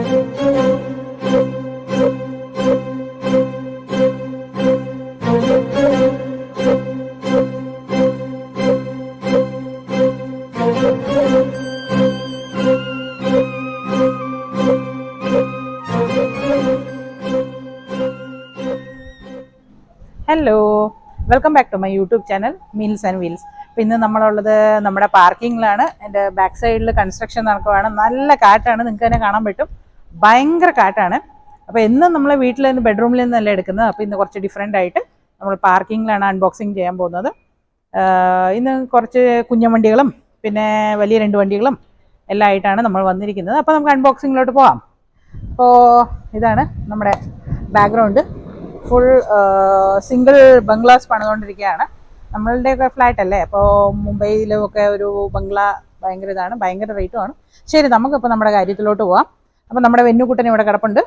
Hello, welcome back to my YouTube channel meals and wheels. അപ്പോൾ ഇന്ന് നമ്മളുള്ളത് നമ്മുടെ പാർക്കിങ്ങിലാണ്. എൻ്റെ ബാക്ക് സൈഡിൽ കൺസ്ട്രക്ഷൻ നടക്കുവാണ്. നല്ല കാറ്റാണ്, നിങ്ങൾക്ക് തന്നെ കാണാൻ പറ്റും, ഭയങ്കര കാറ്റാണ്. അപ്പോൾ എന്നും നമ്മൾ വീട്ടിൽ നിന്ന് ബെഡ്റൂമിൽ നിന്നല്ല എടുക്കുന്നത്. അപ്പോൾ ഇന്ന് കുറച്ച് ഡിഫറെൻ്റ് ആയിട്ട് നമ്മൾ പാർക്കിങ്ങിലാണ് അൺബോക്സിങ് ചെയ്യാൻ പോകുന്നത്. ഇന്ന് കുറച്ച് കുഞ്ഞൻ വണ്ടികളും പിന്നെ വലിയ 2 വണ്ടികളും എല്ലാം ആയിട്ടാണ് നമ്മൾ വന്നിരിക്കുന്നത്. അപ്പോൾ നമുക്ക് അൺബോക്സിങ്ങിലോട്ട് പോകാം. അപ്പോൾ ഇതാണ് നമ്മുടെ ബാക്ക്ഗ്രൗണ്ട്. ഫുൾ സിംഗിൾ ബംഗ്ലാസ് പണിതുകൊണ്ടിരിക്കുകയാണ്. നമ്മളുടെയൊക്കെ ഫ്ലാറ്റ് അല്ലേ, അപ്പോൾ മുംബൈയിലൊക്കെ ഒരു ബംഗ്ല ഭയങ്കര ഇതാണ്, ഭയങ്കര റേറ്റുമാണ്. ശരി, നമുക്കിപ്പോൾ നമ്മുടെ കാര്യത്തിലോട്ട് പോകാം. അപ്പോൾ നമ്മുടെ വെന്നുകുട്ടൻ ഇവിടെ കിടപ്പുണ്ട്.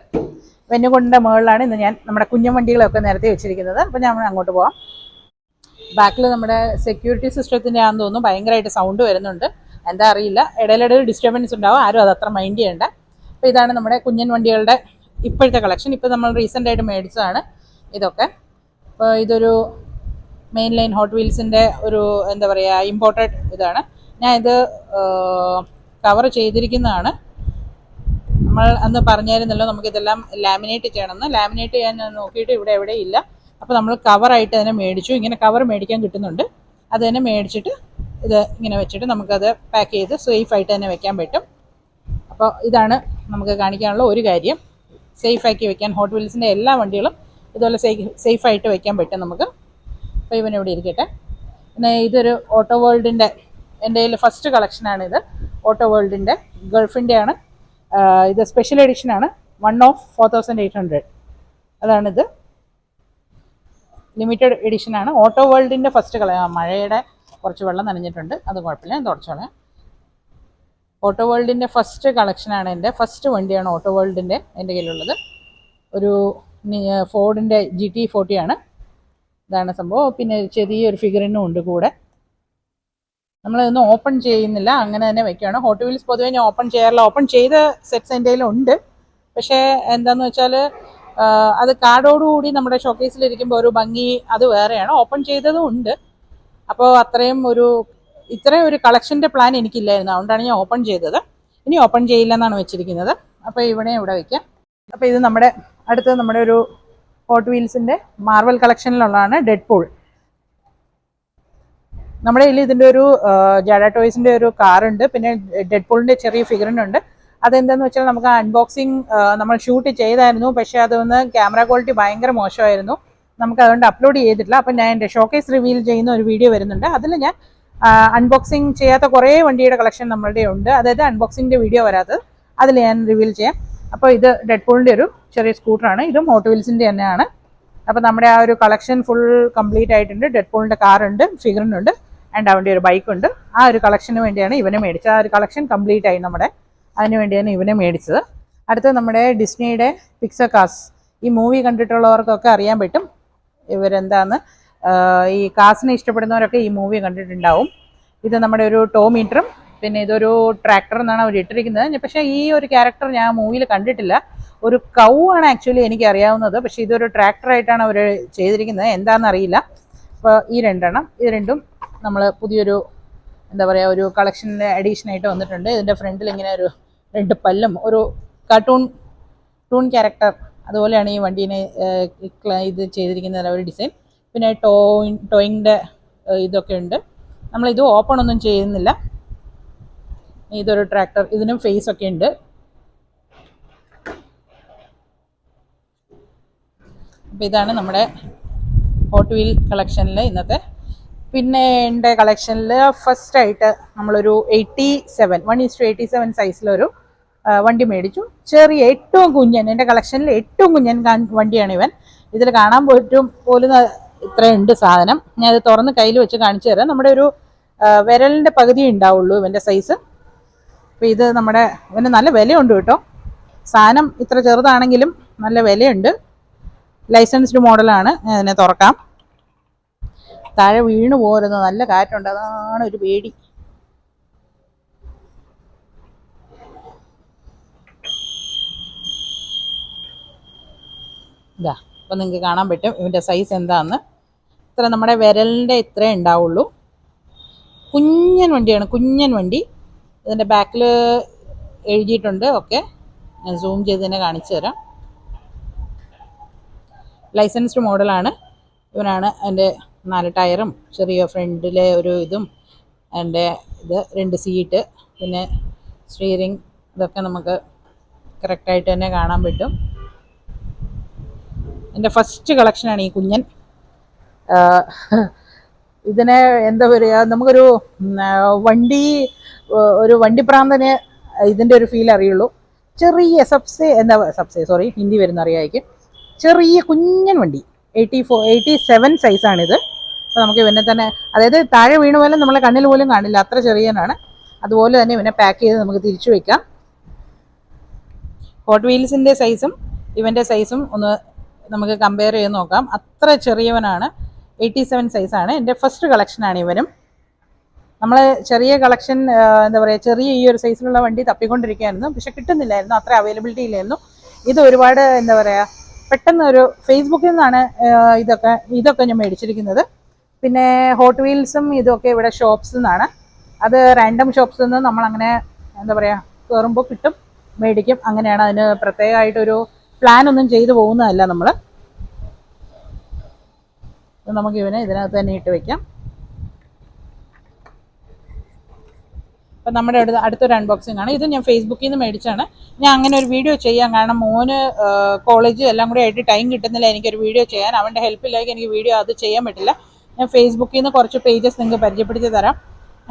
വെന്നുകുട്ടൻ്റെ മുകളിലാണ് ഇന്ന് ഞാൻ നമ്മുടെ കുഞ്ഞൻ വണ്ടികളൊക്കെ നിരത്തി വെച്ചിരിക്കുന്നത്. അപ്പോൾ ഞാൻ അങ്ങോട്ട് പോകാം. ബാക്കിൽ നമ്മുടെ സെക്യൂരിറ്റി സിസ്റ്റത്തിൻ്റെ ആണെന്ന് തോന്നുന്നു, ഭയങ്കരമായിട്ട് സൗണ്ട് വരുന്നുണ്ട്. എന്താ അറിയില്ല, ഇടയിലിടയിൽ ഡിസ്റ്റർബൻസ് ഉണ്ടാവും, ആരും അതത്ര മൈൻഡ് ചെയ്യേണ്ട. അപ്പോൾ ഇതാണ് നമ്മുടെ കുഞ്ഞൻ വണ്ടികളുടെ ഇപ്പോഴത്തെ കളക്ഷൻ. ഇപ്പോൾ നമ്മൾ റീസെൻ്റായിട്ട് മേടിച്ചതാണ് ഇതൊക്കെ. അപ്പോൾ ഇതൊരു മെയിൻ ലൈൻ ഹോട്ട് വീൽസിൻ്റെ ഒരു എന്താ പറയുക ഇമ്പോർട്ടഡ് ഇതാണ്. ഞാൻ ഇത് കവർ ചെയ്തിരിക്കുന്നതാണ്. നമ്മൾ അന്ന് പറഞ്ഞായിരുന്നല്ലോ നമുക്കിതെല്ലാം ലാമിനേറ്റ് ചെയ്യണമെന്ന്. ലാമിനേറ്റ് ചെയ്യാൻ ഞാൻ നോക്കിയിട്ട് ഇവിടെ എവിടെ ഇല്ല. അപ്പോൾ നമ്മൾ കവറായിട്ട് തന്നെ മേടിച്ചു. ഇങ്ങനെ കവർ മേടിക്കാൻ കിട്ടുന്നുണ്ട്. അത് തന്നെ മേടിച്ചിട്ട് ഇത് ഇങ്ങനെ വെച്ചിട്ട് നമുക്കത് പാക്ക് ചെയ്ത് സേഫായിട്ട് തന്നെ വെക്കാൻ പറ്റും. അപ്പോൾ ഇതാണ് നമുക്ക് കാണിക്കാനുള്ള ഒരു കാര്യം. സേഫാക്കി വെക്കാൻ ഹോട്ട് വീൽസിൻ്റെ എല്ലാ വണ്ടികളും ഇതുപോലെ സേഫായിട്ട് വെക്കാൻ പറ്റും നമുക്ക്. അപ്പോൾ ഇവൻ ഇവിടെ ഇരിക്കട്ടെ. പിന്നെ ഇതൊരു ഓട്ടോ വേൾഡിൻ്റെ എൻ്റെ കയ്യിൽ ഫസ്റ്റ് കളക്ഷനാണിത്. ഓട്ടോ വേൾഡിൻ്റെ ഗൾഫിൻ്റെയാണ് ഇത്. സ്പെഷ്യൽ എഡിഷനാണ്. 1 of 4800 അതാണിത്. ലിമിറ്റഡ് എഡിഷനാണ്. ഓട്ടോ വേൾഡിൻ്റെ ഫസ്റ്റ് മഴയുടെ കുറച്ച് വെള്ളം നനഞ്ഞിട്ടുണ്ട്, അത് കുഴപ്പമില്ല, ഞാൻ തുടച്ചോളാം. ഓട്ടോ വേൾഡിൻ്റെ ഫസ്റ്റ് കളക്ഷനാണ് എൻ്റെ. ഫസ്റ്റ് വണ്ടിയാണ് ഓട്ടോ വേൾഡിൻ്റെ എൻ്റെ കയ്യിലുള്ളത്. ഒരു ഫോർഡിൻ്റെ GT40 ആണ്. ഇതാണ് സംഭവം. പിന്നെ ചെറിയൊരു ഫിഗറിനും ഉണ്ട് കൂടെ. നമ്മളിതൊന്നും ഓപ്പൺ ചെയ്യുന്നില്ല, അങ്ങനെ തന്നെ വെക്കുകയാണ്. ഹോട്ട് വീൽസ് പൊതുവേ ഞാൻ ഓപ്പൺ ചെയ്യാറില്ല. ഓപ്പൺ ചെയ്ത സെറ്റ്സ് എൻ്റെ കയ്യിലുണ്ട്. പക്ഷേ എന്താണെന്ന് വെച്ചാൽ അത് കാർഡോടുകൂടി നമ്മുടെ ഷോക്കേസിലിരിക്കുമ്പോൾ ഒരു ഭംഗി അത് വേറെയാണ്. ഓപ്പൺ ചെയ്തതും ഉണ്ട്. അപ്പോൾ ഇത്രയും ഒരു കളക്ഷൻ്റെ പ്ലാൻ എനിക്കില്ലായിരുന്നു, അതുകൊണ്ടാണ് ഞാൻ ഓപ്പൺ ചെയ്തത്. ഇനി ഓപ്പൺ ചെയ്യില്ല എന്നാണ് വെച്ചിരിക്കുന്നത്. അപ്പോൾ ഇവിടെ വയ്ക്കാം. അപ്പോൾ ഇത് അടുത്തത് നമ്മുടെ ഒരു ഹോട്ട് വീൽസിൻ്റെ മാർവൽ കളക്ഷനിലുള്ളതാണ് ഡെഡ്പൂൾ. നമ്മുടെ കയ്യിൽ ഇതിൻ്റെ ഒരു ജാഡ ടോയ്സിൻ്റെ ഒരു കാറുണ്ട്. പിന്നെ ഡെഡ്പൂളിൻ്റെ ചെറിയ ഫിഗറിനുണ്ട്. അതെന്താണെന്ന് വെച്ചാൽ നമുക്ക് അൺബോക്സിങ് നമ്മൾ ഷൂട്ട് ചെയ്തായിരുന്നു. പക്ഷേ അതൊന്ന് ക്യാമറ ക്വാളിറ്റി ഭയങ്കര മോശമായിരുന്നു. നമുക്ക് അതുകൊണ്ട് അപ്ലോഡ് ചെയ്തിട്ടില്ല. അപ്പം ഞാൻ എൻ്റെ ഷോക്കേസ് റിവീൽ ചെയ്യുന്ന ഒരു വീഡിയോ വരുന്നുണ്ട്. അതിൽ ഞാൻ അൺബോക്സിങ് ചെയ്യാത്ത കുറേ വണ്ടിയുടെ കളക്ഷൻ നമ്മളുടെ ഉണ്ട്. അതായത് അൺബോക്സിങ്ങിൻ്റെ വീഡിയോ വരാത്തത്, അതിൽ ഞാൻ റിവീൽ ചെയ്യാം. അപ്പോൾ ഇത് ഡെഡ്പൂളിൻ്റെ ഒരു ചെറിയ സ്കൂട്ടറാണ്. ഇതും ഹോട്ട് വീൽസിൻ്റെ തന്നെയാണ്. അപ്പോൾ നമ്മുടെ ആ ഒരു കളക്ഷൻ ഫുൾ കംപ്ലീറ്റ് ആയിട്ടുണ്ട്. ഡെഡ്പൂളിൻ്റെ കാറുണ്ട്, ഫിഗറിനുണ്ട്, ആൻഡ് അവൻ്റെ ഒരു ബൈക്കുണ്ട്. ആ ഒരു കളക്ഷന് വേണ്ടിയാണ് ഇവനെ മേടിച്ചത്. ആ ഒരു കളക്ഷൻ കംപ്ലീറ്റ് ആയി നമ്മുടെ. അതിന് വേണ്ടിയാണ് ഇവനെ മേടിച്ചത്. അടുത്ത് നമ്മുടെ ഡിസ്നിയുടെ പിക്സർ കാസ്. ഈ മൂവി കണ്ടിട്ടുള്ളവർക്കൊക്കെ അറിയാൻ പറ്റും ഇവരെന്താന്ന്. ഈ കാസിനെ ഇഷ്ടപ്പെടുന്നവരൊക്കെ ഈ മൂവി കണ്ടിട്ടുണ്ടാവും. ഇത് നമ്മുടെ ഒരു ടോ മീറ്ററും പിന്നെ ഇതൊരു ട്രാക്ടർ എന്നാണ് അവർ ഇട്ടിരിക്കുന്നത്. പക്ഷേ ഈ ഒരു ക്യാരക്ടർ ഞാൻ മൂവിയിൽ കണ്ടിട്ടില്ല. ഒരു കൗ ആണ് ആക്ച്വലി എനിക്ക് അറിയാവുന്നത്. പക്ഷേ ഇതൊരു ട്രാക്ടറായിട്ടാണ് അവർ ചെയ്തിരിക്കുന്നത്, എന്താണെന്നറിയില്ല. അപ്പോൾ ഈ രണ്ടും നമ്മൾ പുതിയൊരു എന്താ പറയുക ഒരു കളക്ഷൻ്റെ അഡീഷനായിട്ട് വന്നിട്ടുണ്ട്. ഇതിൻ്റെ ഫ്രണ്ടിൽ ഇങ്ങനെ ഒരു 2 പല്ലും ഒരു കാർട്ടൂൺ ക്യാരക്ടർ അതുപോലെയാണ് ഈ വണ്ടീനെ ഇത് ചെയ്തിരിക്കുന്നത്, ഒരു ഡിസൈൻ. പിന്നെ ടോയിൻ്റെ ഇതൊക്കെ ഉണ്ട്. നമ്മളിത് ഓപ്പൺ ഒന്നും ചെയ്യുന്നില്ല. ഇതൊരു ട്രാക്ടർ, ഇതിനും ഫേസ് ഒക്കെ ഉണ്ട്. അപ്പോൾ ഇതാണ് നമ്മുടെ ഹോട്ട് വീൽ കളക്ഷനിൽ ഇന്നത്തെ. പിന്നെ എൻ്റെ കളക്ഷനിൽ ഫസ്റ്റായിട്ട് നമ്മളൊരു 1:87 സൈസിലൊരു വണ്ടി മേടിച്ചു. ചെറിയ ഏറ്റവും കുഞ്ഞൻ, എൻ്റെ കളക്ഷനിൽ ഏറ്റവും കുഞ്ഞൻ വണ്ടിയാണ് ഇവൻ. ഇതിൽ കാണാൻ പോലും ഇത്രയുണ്ട് സാധനം. ഞാൻ ഇത് തുറന്ന് കയ്യിൽ വെച്ച് കാണിച്ചു തരാം. നമ്മുടെ ഒരു വിരലിൻ്റെ പകുതി ഉണ്ടാവുള്ളൂ ഇവൻ്റെ സൈസ്. അപ്പോൾ ഇത് ഇവന് നല്ല വിലയുണ്ട് കേട്ടോ. സാധനം ഇത്ര ചെറുതാണെങ്കിലും നല്ല വിലയുണ്ട്. ലൈസൻസ്ഡ് മോഡലാണ്. ഞാൻ ഇതിനെ തുറക്കാം. താഴെ വീണു പോരുന്നു, നല്ല കാറ്റുണ്ട്, അതാണ് ഒരു പേടി. ഇതാ, അപ്പോൾ നിങ്ങൾക്ക് കാണാൻ പറ്റും ഇവൻ്റെ സൈസ് എന്താണെന്ന്. ഇത്ര നമ്മുടെ വിരലിൻ്റെ ഇത്രേ ഉണ്ടാവുള്ളൂ. കുഞ്ഞൻ വണ്ടിയാണ്, കുഞ്ഞൻ വണ്ടി. ഇതിൻ്റെ ബാക്കിൽ എഴുതിയിട്ടുണ്ട്. ഓക്കെ, ഞാൻ സൂം ചെയ്ത് തന്നെ കാണിച്ചു തരാം. ലൈസൻസ്ഡ് മോഡലാണ്. ഇവനാണ് എൻ്റെ 4 ടയറും ചെറിയ ഫ്രണ്ടിലെ ഒരു ഇതും എൻ്റെ ഇത് 2 സീറ്റ് പിന്നെ സ്റ്റിയറിംഗ് ഇതൊക്കെ നമുക്ക് കറക്റ്റായിട്ട് തന്നെ കാണാൻ പറ്റും. എൻ്റെ ഫസ്റ്റ് കളക്ഷനാണ് ഈ കുഞ്ഞൻ. ഇതിനെ എന്താ പറയുക, നമുക്കൊരു വണ്ടിപ്രാന്തന് ഇതിൻ്റെ ഒരു ഫീൽ അറിയുള്ളൂ. ചെറിയ സോറി ഹിന്ദി വരുന്ന അറിയാമായിരിക്കും. ചെറിയ കുഞ്ഞൻ വണ്ടി 87 സൈസാണിത്. അപ്പോൾ നമുക്ക് ഇവനെ തന്നെ, അതായത് താഴെ വീണ പോലെ നമ്മളെ കണ്ണിൽ പോലും കാണില്ല, അത്ര ചെറിയനാണ്. അതുപോലെ തന്നെ ഇവനെ പാക്ക് ചെയ്ത് നമുക്ക് തിരിച്ചു വയ്ക്കാം. ഹോട്ട് വീൽസിൻ്റെ സൈസും ഇവൻ്റെ സൈസും ഒന്ന് നമുക്ക് കമ്പയർ ചെയ്ത് നോക്കാം. അത്ര ചെറിയവനാണ്, 87 സൈസാണ്. എൻ്റെ ഫസ്റ്റ് കളക്ഷനാണ് ഇവനും. നമ്മൾ ചെറിയ കളക്ഷൻ എന്താ പറയുക, ചെറിയ ഈ ഒരു സൈസിലുള്ള വണ്ടി തപ്പിക്കൊണ്ടിരിക്കുകയായിരുന്നു, പക്ഷെ കിട്ടുന്നില്ലായിരുന്നു, അത്ര അവൈലബിലിറ്റി ഇല്ലായിരുന്നു. ഇത് ഒരുപാട് എന്താ പറയുക, പെട്ടെന്ന് ഒരു ഫേസ്ബുക്കിൽ നിന്നാണ് ഇതൊക്കെ ഞാൻ മേടിച്ചിരിക്കുന്നത്. പിന്നെ ഹോട്ട് വീൽസും ഇതൊക്കെ ഇവിടെ ഷോപ്സിൽ നിന്നാണ്. അത് റാൻഡം ഷോപ്സിൽ നിന്ന് നമ്മളങ്ങനെ എന്താ പറയുക കയറുമ്പോൾ കിട്ടും, മേടിക്കും. അങ്ങനെയാണ്. അതിന് പ്രത്യേകമായിട്ടൊരു പ്ലാനൊന്നും ചെയ്തു പോകുന്നതല്ല നമ്മൾ. നമുക്ക് ഇവനെ ഇതിനകത്ത് തന്നെ ഇട്ട് വയ്ക്കാം. അപ്പം നമ്മുടെ അടുത്തൊരു അൺബോക്സിംഗ് ആണ്. ഇത് ഞാൻ ഫേസ്ബുക്കിൽ നിന്ന് മേടിച്ചാണ്. ഞാൻ അങ്ങനെ ഒരു വീഡിയോ ചെയ്യാം, കാരണം മോന് കോളേജ് എല്ലാം കൂടി ആയിട്ട് ടൈം കിട്ടുന്നില്ല എനിക്കൊരു വീഡിയോ ചെയ്യാൻ. അവൻ്റെ ഹെൽപ്പിലേക്ക് എനിക്ക് വീഡിയോ അത് ചെയ്യാൻ പറ്റില്ല. ഞാൻ ഫേസ്ബുക്കിൽ നിന്ന് കുറച്ച് പേജസ് നിങ്ങൾക്ക് പരിചയപ്പെടുത്തി തരാം,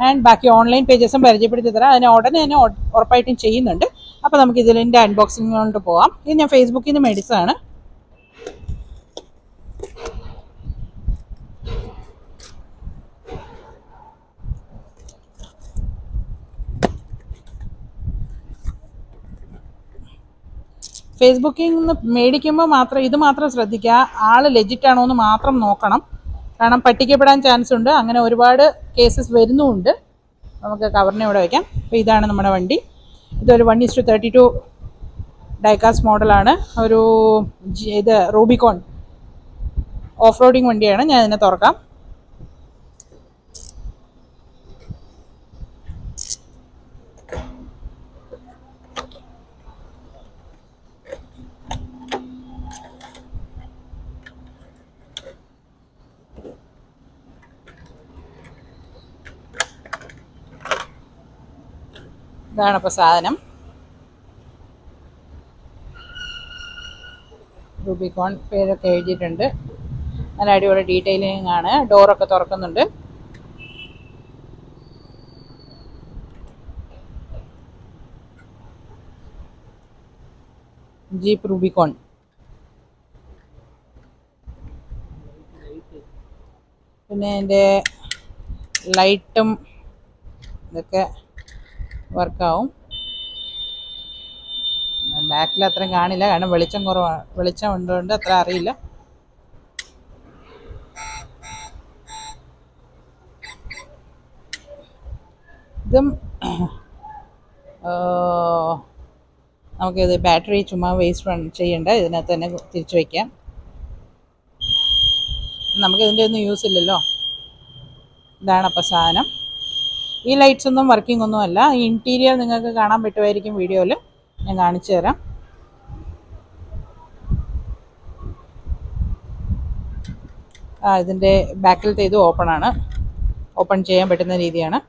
ആൻഡ് ബാക്കി ഓൺലൈൻ പേജസും പരിചയപ്പെടുത്തി തരാം. അതിന് ഉടനെ തന്നെ ഉറപ്പായിട്ടും ചെയ്യുന്നുണ്ട്. അപ്പോൾ നമുക്ക് ഇതിൻ്റെ അൺബോക്സിംഗ് കൊണ്ട് പോകാം. ഇത് ഞാൻ ഫേസ്ബുക്കിൽ നിന്ന് മേടിച്ചതാണ്. ഫേസ്ബുക്കിൽ നിന്ന് മേടിക്കുമ്പോൾ ഇത് മാത്രം ശ്രദ്ധിക്കുക, ആൾ ലെജിറ്റാണോ എന്ന് മാത്രം നോക്കണം. കാരണം പറ്റിക്കപ്പെടാൻ ചാൻസ് ഉണ്ട്. അങ്ങനെ ഒരുപാട് കേസസ് വരുന്നുമുണ്ട്. നമുക്ക് കവറിനെ ഇവിടെ വയ്ക്കാം. അപ്പോൾ ഇതാണ് നമ്മുടെ വണ്ടി. ഇതൊരു 1:32 ഡൈകാസ്റ്റ് മോഡലാണ്. ഇത് റൂബിക്കോൺ ഓഫ് റോഡിങ് വണ്ടിയാണ്. ഞാൻ ഇതിനെ തുറക്കാം. ഇതാണ് അപ്പോൾ സാധനം. റൂബിക്കോൺ പേരൊക്കെ എഴുതിയിട്ടുണ്ട്. നല്ല അടിപൊളി ഡീറ്റെയിലിംഗ് ആണ്. ഡോറൊക്കെ തുറക്കുന്നുണ്ട്. Jeep Rubicon. പിന്നെ എൻ്റെ ലൈറ്റും ഇതൊക്കെ വർക്കാവും. ബാക്കിൽ അത്രയും കാണില്ല, കാരണം വെളിച്ചം കുറവാണ്. വെളിച്ചം ഉണ്ടുകൊണ്ട് അത്ര അറിയില്ല. ഇതും നമുക്കിത് ബാറ്ററി ചുമ്മാ വേസ്റ്റ് ചെയ്യണ്ട, ഇതിനകത്ത് തന്നെ തിരിച്ചു വയ്ക്കാം. നമുക്കിതിൻ്റെ ഒന്നും യൂസ് ഇല്ലല്ലോ. ഇതാണ് അപ്പോൾ സാധനം. ഈ ലൈറ്റ്സ് ഒന്നും വർക്കിംഗ് ഒന്നും അല്ല. ഈ ഇൻറ്റീരിയർ നിങ്ങൾക്ക് കാണാൻ പറ്റുമായിരിക്കും വീഡിയോയിൽ, ഞാൻ കാണിച്ചു തരാം. ഇതിൻ്റെ ബാക്കിലത്തെ ഇത് ഓപ്പണാണ്, ഓപ്പൺ ചെയ്യാൻ പറ്റുന്ന രീതിയാണ്.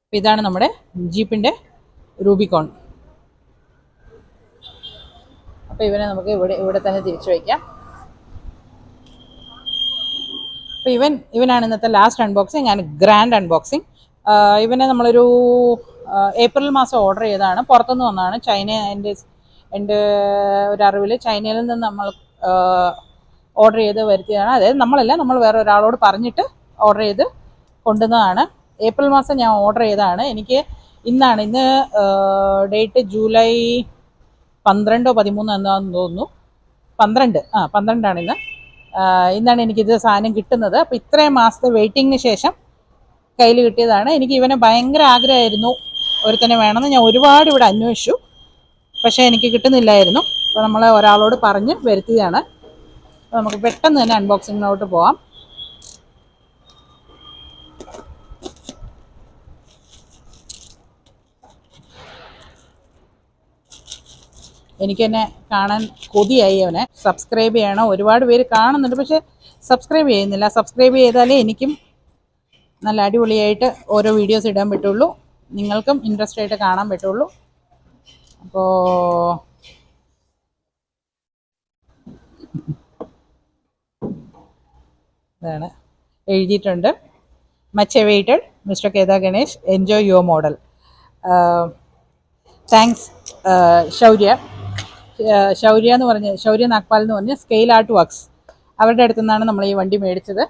അപ്പോൾ ഇതാണ് നമ്മുടെ ജീപ്പിൻ്റെ റൂബിക്കോൺ. അപ്പോൾ ഇവനെ നമുക്ക് ഇവിടെ തന്നെ തിരിച്ചു വയ്ക്കാം. അപ്പോൾ ഇവനാണ് ഇന്നത്തെ ലാസ്റ്റ് അൺബോക്സിങ്, ഞാൻ ഗ്രാൻഡ് അൺബോക്സിങ്. ഇവനെ നമ്മളൊരു ഏപ്രിൽ മാസം ഓർഡർ ചെയ്തതാണ്. പുറത്തുനിന്ന് വന്നതാണ്. എൻ്റെ ഒരു അറിവിൽ ചൈനയിൽ നിന്ന് നമ്മൾ ഓർഡർ ചെയ്ത് വരുത്തിയതാണ്. അതായത് നമ്മൾ വേറെ ഒരാളോട് പറഞ്ഞിട്ട് ഓർഡർ ചെയ്ത് കൊണ്ടുവന്നതാണ്. ഏപ്രിൽ മാസം ഞാൻ ഓർഡർ ചെയ്തതാണ്. എനിക്ക് ഇന്ന് ഡേറ്റ് ജൂലൈ 12 or 13 എന്താണെന്ന് തോന്നുന്നു. 12 ഇന്നാണ് എനിക്കിത് സാധനം കിട്ടുന്നത്. അപ്പോൾ ഇത്രയും മാസത്തെ വെയിറ്റിങ്ങിന് ശേഷം കയ്യിൽ കിട്ടിയതാണ്. എനിക്ക് ഇവനെ ഭയങ്കര ആഗ്രഹമായിരുന്നു ഒരുത്തനെ വേണമെന്ന്. ഞാൻ ഒരുപാട് ഇവിടെ അന്വേഷിച്ചു, പക്ഷേ എനിക്ക് കിട്ടുന്നില്ലായിരുന്നു. അപ്പോൾ നമ്മൾ ഒരാളോട് പറഞ്ഞ് വരുത്തിയതാണ്. അപ്പോൾ നമുക്ക് പെട്ടെന്ന് തന്നെ അൺബോക്സിങ്ങിലോട്ട് പോകാം. എനിക്ക് തന്നെ കാണാൻ കൊതിയായി അവനെ. സബ്സ്ക്രൈബ് ചെയ്യണം. ഒരുപാട് പേര് കാണുന്നുണ്ട്, പക്ഷെ സബ്സ്ക്രൈബ് ചെയ്യുന്നില്ല. സബ്സ്ക്രൈബ് ചെയ്താലേ എനിക്കും നല്ല അടിപൊളിയായിട്ട് ഓരോ വീഡിയോസ് ഇടാൻ പറ്റുള്ളൂ, നിങ്ങൾക്കും ഇൻട്രസ്റ്റ് ആയിട്ട് കാണാൻ പറ്റുള്ളൂ. അപ്പോൾ ഇതാണ് എഴുതിയിട്ടുണ്ട്, much awaited mister Kedar Ganesh, enjoy your model. Thanks Shaurya. Shaurya എന്ന് പറഞ്ഞ്, ശൗര്യ നാഗ്പാൽ എന്ന് പറഞ്ഞ് സ്കെയിൽ ആർട്ട് വർക്ക്സ്, അവരുടെ അടുത്തു നിന്നാണ് നമ്മൾ ഈ വണ്ടി മേടിച്ചത്.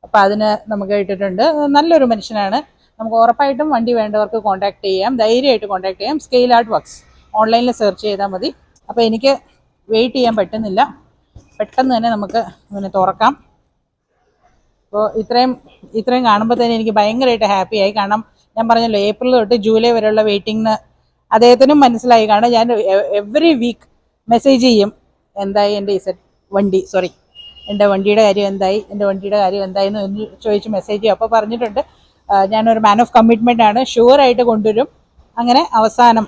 അപ്പോൾ അതിന് നമുക്ക് ഇട്ടിട്ടുണ്ട്. നല്ലൊരു മനുഷ്യനാണ്. നമുക്ക് ഉറപ്പായിട്ടും വണ്ടി വേണ്ടവർക്ക് കോൺടാക്ട് ചെയ്യാം, ധൈര്യമായിട്ട് കോൺടാക്ട് ചെയ്യാം. സ്കെയിൽ ആർട്ട് വർക്ക്സ് ഓൺലൈനിൽ സെർച്ച് ചെയ്താൽ മതി. അപ്പോൾ എനിക്ക് വെയിറ്റ് ചെയ്യാൻ പറ്റുന്നില്ല, പെട്ടെന്ന് തന്നെ നമുക്ക് ഇവനെ തുറക്കാം. അപ്പോൾ ഇത്രയും കാണുമ്പോൾ തന്നെ എനിക്ക് ഭയങ്കരമായിട്ട് ഹാപ്പിയായി. കാരണം ഞാൻ പറഞ്ഞല്ലോ, ഏപ്രിൽ തൊട്ട് ജൂലൈ വരെയുള്ള വെയിറ്റിങ്ങിന് അദ്ദേഹത്തിനും മനസ്സിലായി. കാരണം ഞാൻ എവറി വീക്ക് മെസ്സേജ് ചെയ്യും, എന്തായി എൻ്റെ എൻ്റെ വണ്ടിയുടെ കാര്യം എന്തായി, എന്ന് ചോദിച്ച് മെസ്സേജ് ചെയ്യും. അപ്പോൾ പറഞ്ഞിട്ടുണ്ട്, ഞാനൊരു മാൻ ഓഫ് കമ്മിറ്റ്മെൻ്റ് ആണ്, ഷുവറായിട്ട് കൊണ്ടുവരും. അങ്ങനെ അവസാനം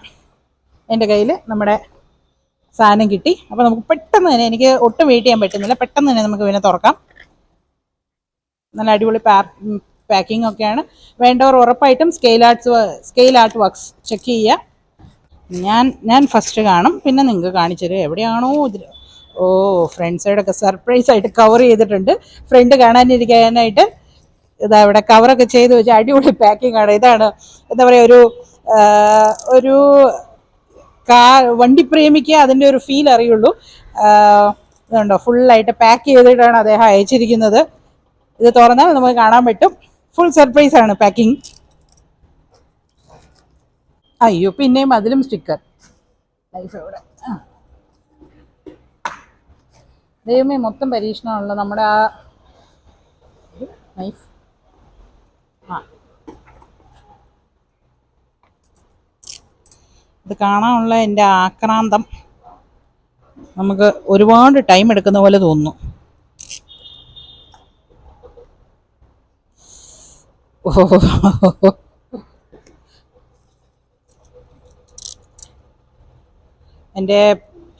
എൻ്റെ കയ്യിൽ നമ്മുടെ സാധനം കിട്ടി. അപ്പോൾ നമുക്ക് പെട്ടെന്ന് തന്നെ, എനിക്ക് ഒട്ടും വെയിറ്റ് ചെയ്യാൻ പറ്റുന്നില്ല, പെട്ടെന്ന് തന്നെ നമുക്ക് ഇതിനെ തുറക്കാം. നല്ല അടിപൊളി പാക്കിംഗ് ഒക്കെയാണ്. വേണ്ടവർ ഉറപ്പായിട്ടും സ്കെയിൽ ആർട്ട് വർക്ക്സ് ചെക്ക് ചെയ്യുക. ഞാൻ ഫസ്റ്റ് കാണും, പിന്നെ നിങ്ങൾക്ക് കാണിച്ചു തരും എവിടെയാണോ ഇതിൽ. ഓ, ഫ്രണ്ട് സൈഡൊക്കെ സർപ്രൈസ് ആയിട്ട് കവർ ചെയ്തിട്ടുണ്ട്. ഫ്രണ്ട് കാണാനിരിക്കാനായിട്ട് ഇതാ ഇവിടെ കവറൊക്കെ ചെയ്ത് വെച്ച് അടിപൊളി പാക്കിംഗ് ആണ്. ഇതാണ് എന്താ പറയുക, ഒരു വണ്ടി പ്രേമിക്ക് അതിൻ്റെ ഒരു ഫീൽ അറിയുള്ളൂ. ഇതുണ്ടോ, ഫുള്ളായിട്ട് പാക്ക് ചെയ്തിട്ടാണ് അദ്ദേഹം അയച്ചിരിക്കുന്നത്. ഇത് തുറന്നാൽ നമുക്ക് കാണാൻ പറ്റും. ഫുൾ സർപ്രൈസ് ആണ് പാക്കിംഗ്. അയ്യോ, പിന്നെയും അതിലും സ്റ്റിക്കർ. നൈഫ് എവിടെ? ദൈവമേ, മൊത്തം പരീക്ഷണമാണല്ലോ നമ്മുടെ ആ നൈഫ്. ഇത് കാണാനുള്ള എൻ്റെ ആക്രാന്തം നമുക്ക് ഒരുപാട് ടൈം എടുക്കുന്ന പോലെ തോന്നുന്നു. ഓ, എൻ്റെ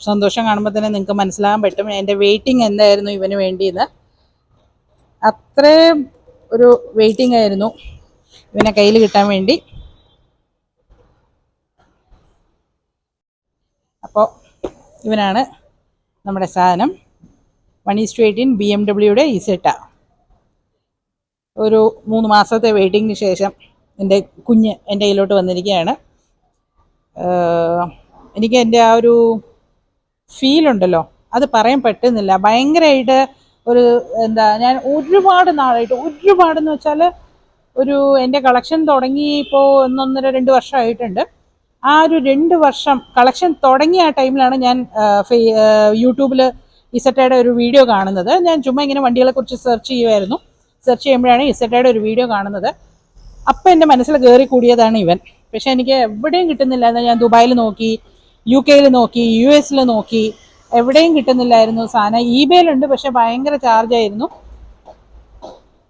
സന്തോഷം കാണുമ്പോൾ തന്നെ നിങ്ങൾക്ക് മനസ്സിലാകാൻ പറ്റും എൻ്റെ വെയിറ്റിംഗ് എന്തായിരുന്നു ഇവന് വേണ്ടിയെന്ന്. അത്രയും ഒരു വെയിറ്റിംഗ് ആയിരുന്നു ഇവനെ കയ്യിൽ കിട്ടാൻ വേണ്ടി. അപ്പോൾ ഇവനാണ് നമ്മുടെ സാധനം, 1:18 BMW ഇസെട്ട. ഒരു 3 മാസത്തെ വെയിറ്റിങ്ങിന് ശേഷം എൻ്റെ കുഞ്ഞ് എൻ്റെ കയ്യിലോട്ട് വന്നിരിക്കുകയാണ്. എനിക്ക് എൻ്റെ ആ ഒരു ഫീലുണ്ടല്ലോ, അത് പറയാൻ പറ്റുന്നില്ല. ഭയങ്കരമായിട്ട് ഞാൻ ഒരുപാട് നാളായിട്ട്, വെച്ചാൽ എൻ്റെ കളക്ഷൻ തുടങ്ങി ഇപ്പോൾ 1.5-2 വർഷമായിട്ടുണ്ട്. ആ ഒരു 2 വർഷം കളക്ഷൻ തുടങ്ങിയ ആ ടൈമിലാണ് ഞാൻ യൂട്യൂബിൽ ഇസെട്ടയുടെ ഒരു വീഡിയോ കാണുന്നത്. ഞാൻ ചുമ്മാ ഇങ്ങനെ വണ്ടികളെക്കുറിച്ച് സെർച്ച് ചെയ്യുമ്പോഴാണ് ഇസെട്ടയുടെ ഒരു വീഡിയോ കാണുന്നത്. അപ്പം എൻ്റെ മനസ്സിൽ കയറി കൂടിയതാണ് ഇവൻ. പക്ഷെ എനിക്ക് എവിടെയും കിട്ടുന്നില്ല. എന്നാൽ ഞാൻ ദുബായിൽ നോക്കി, UK നോക്കി, US നോക്കി, എവിടെയും കിട്ടുന്നില്ലായിരുന്നു സാധനം. eBayയിലുണ്ട്, പക്ഷെ ഭയങ്കര ചാർജായിരുന്നു.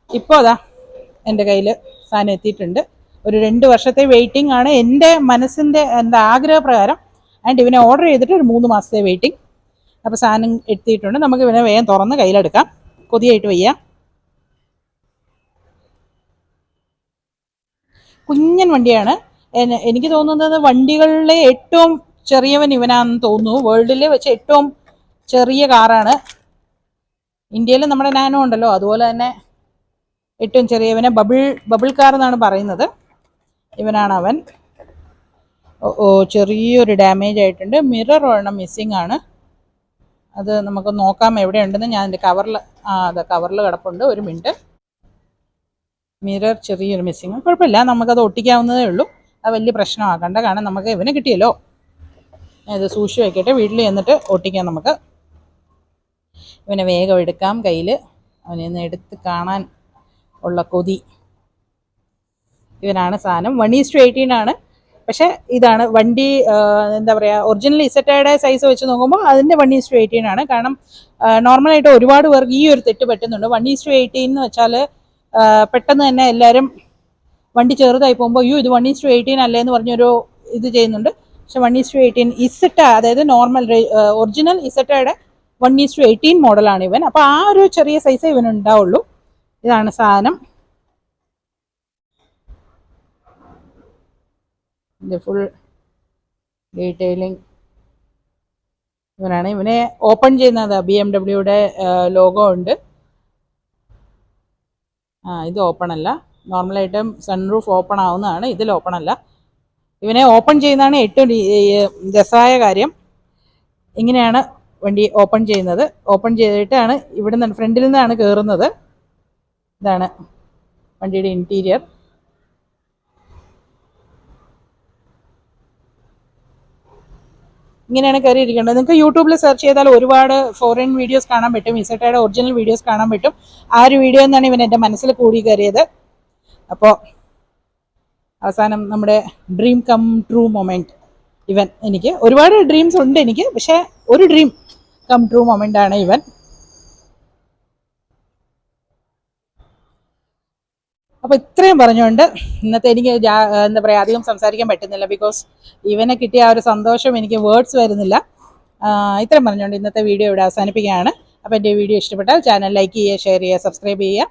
ഇപ്പോൾ അതാ എൻ്റെ കയ്യിൽ സാധനം എത്തിയിട്ടുണ്ട്. ഒരു 2 വർഷത്തെ വെയിറ്റിംഗ് ആണ് എൻ്റെ മനസ്സിൻ്റെ ആഗ്രഹപ്രകാരം. ആൻഡ് ഇവനെ ഓർഡർ ചെയ്തിട്ട് ഒരു 3 മാസത്തെ വെയിറ്റിംഗ്. അപ്പോൾ സാധനം എത്തിയിട്ടുണ്ട്. നമുക്ക് ഇവനെ വേഗം തുറന്ന് കയ്യിലെടുക്കാം. കൊതിയായിട്ട് വയ്യ. കുഞ്ഞൻ വണ്ടിയാണ്. എനിക്ക് തോന്നുന്നത് വണ്ടികളിലെ ഏറ്റവും ചെറിയവൻ ഇവനാണെന്ന് തോന്നുന്നു. വേൾഡിലെ വെച്ച് ഏറ്റവും ചെറിയ കാറാണ്. ഇന്ത്യയിൽ നമ്മുടെ നാനോ ഉണ്ടല്ലോ, അതുപോലെ തന്നെ ഏറ്റവും ചെറിയവനെ ബബിൾ കാർ എന്നാണ് പറയുന്നത്. ഇവനാണ് അവൻ. ചെറിയൊരു ഡാമേജ് ആയിട്ടുണ്ട്. മിറർ ഒരെണ്ണം മിസ്സിങ് ആണ്. അത് നമുക്ക് നോക്കാം എവിടെയുണ്ടെന്ന്. ഞാൻ എൻ്റെ കവറിൽ കിടപ്പുണ്ട്. ഒരു മിനിറ്റ്. മിറർ ചെറിയൊരു മിസ്സിങ്, കുഴപ്പമില്ല, നമുക്കത് ഒട്ടിക്കാവുന്നതേ ഉള്ളൂ. അത് വലിയ പ്രശ്നമാക്കണ്ട. കാരണം നമുക്ക് ഇവനെ കിട്ടിയല്ലോ. ഇത് സൂക്ഷിച്ച് വയ്ക്കട്ടെ, വീട്ടിൽ ചെന്നിട്ട് ഒട്ടിക്കാം നമുക്ക്. ഇവനെ വേഗം എടുക്കാം കയ്യിൽ. അവനെ ഒന്ന് എടുത്ത് കാണാൻ ഉള്ള കൊതി. ഇവനാണ് സാധനം. 1:18 ആണ്. പക്ഷേ ഇതാണ് വണ്ടി, എന്താ പറയുക, ഒറിജിനൽ ഇസറ്റയുടെ സൈസ് വെച്ച് നോക്കുമ്പോൾ അതിൻ്റെ 1:18 ആണ്. കാരണം നോർമലായിട്ട് ഒരുപാട് പേർക്ക് ഈ ഒരു തെറ്റ് പറ്റുന്നുണ്ട്. 1:18 എന്ന് വെച്ചാൽ പെട്ടെന്ന് തന്നെ എല്ലാവരും വണ്ടി ചെറുതായി പോകുമ്പോൾ അയ്യോ ഇത് 1:18 അല്ലേ എന്ന് പറഞ്ഞൊരു ഇത് ചെയ്യുന്നുണ്ട്. പക്ഷെ 1:18 ഇസറ്റ, അതായത് നോർമൽ ഒറിജിനൽ ഇസറ്റയുടെ 1:18 മോഡലാണ് ഇവൻ. അപ്പോൾ ആ ഒരു ചെറിയ സൈസേ ഇവൻ ഉണ്ടാവുള്ളൂ. ഇതാണ് സാധനം. ഇത് ഫുൾ ഡീറ്റെയിലിംഗ് ഇവനാണ്. ഇവനെ ഓപ്പൺ ചെയ്യുന്നത് BMW ലോഗോ ഉണ്ട്. ഇത് ഓപ്പൺ അല്ല. നോർമലായിട്ടും സൺറൂഫ് ഓപ്പൺ ആവുന്നതാണ്, ഇതിൽ ഓപ്പൺ അല്ല. ഇവനെ ഓപ്പൺ ചെയ്യുന്നതാണ് ഏറ്റവും രസമായ കാര്യം. ഇങ്ങനെയാണ് വണ്ടി ഓപ്പൺ ചെയ്യുന്നത്. ഓപ്പൺ ചെയ്തിട്ടാണ് ഇവിടെ നിന്ന് ഫ്രണ്ടിൽ നിന്നാണ് കയറുന്നത്. ഇതാണ് വണ്ടിയുടെ ഇൻറ്റീരിയർ. ഇങ്ങനെയാണ് കയറിയിരിക്കേണ്ടത്. നിങ്ങൾക്ക് യൂട്യൂബിൽ സെർച്ച് ചെയ്താൽ ഒരുപാട് ഫോറിൻ വീഡിയോസ് കാണാൻ പറ്റും, ഇസറ്റയുടെ ഒറിജിനൽ വീഡിയോസ് കാണാൻ പറ്റും. ആ ഒരു വീഡിയോ എന്നാണ് ഇവൻ എൻ്റെ മനസ്സിൽ കൂടി കയറിയത്. അപ്പോൾ അവസാനം നമ്മുടെ ഡ്രീം കം ട്രൂ മൊമെൻറ്റ് ഇവൻ. എനിക്ക് ഒരുപാട് ഡ്രീംസ് ഉണ്ട് എനിക്ക്, പക്ഷേ ഒരു ഡ്രീം കം ട്രൂ മൊമെൻ്റ് ആണ് ഇവൻ. അപ്പോൾ ഇത്രയും പറഞ്ഞുകൊണ്ട് ഇന്നത്തെ എനിക്ക് എന്താ പറയുക അധികം സംസാരിക്കാൻ പറ്റുന്നില്ല. ബിക്കോസ് ഇവനെ കിട്ടിയ ആ ഒരു സന്തോഷം എനിക്ക് വേർഡ്സ് വരുന്നില്ല. ഇത്രയും പറഞ്ഞുകൊണ്ട് ഇന്നത്തെ വീഡിയോ ഇവിടെ അവസാനിപ്പിക്കുകയാണ്. അപ്പോൾ എൻ്റെ വീഡിയോ ഇഷ്ടപ്പെട്ടാൽ ചാനൽ ലൈക്ക് ചെയ്യുക, ഷെയർ ചെയ്യുക, സബ്സ്ക്രൈബ് ചെയ്യുക,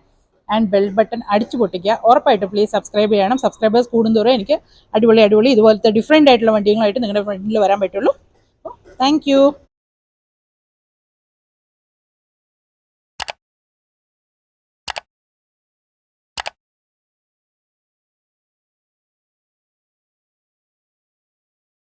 ആൻഡ് ബെൽ ബട്ടൺ അടിച്ചു പൊട്ടിക്കുക. ഉറപ്പായിട്ട് പ്ലീസ് സബ്സ്ക്രൈബ് ചെയ്യണം. സബ്സ്ക്രൈബേഴ്സ് കൂടുന്തോറും എനിക്ക് അടിപൊളി ഇതുപോലത്തെ ഡിഫറെൻ്റ് ആയിട്ടുള്ള വണ്ടികളുമായിട്ട് നിങ്ങളുടെ ഫ്രണ്ടിൽ വരാൻ പറ്റുള്ളൂ. അപ്പോൾ താങ്ക് യു.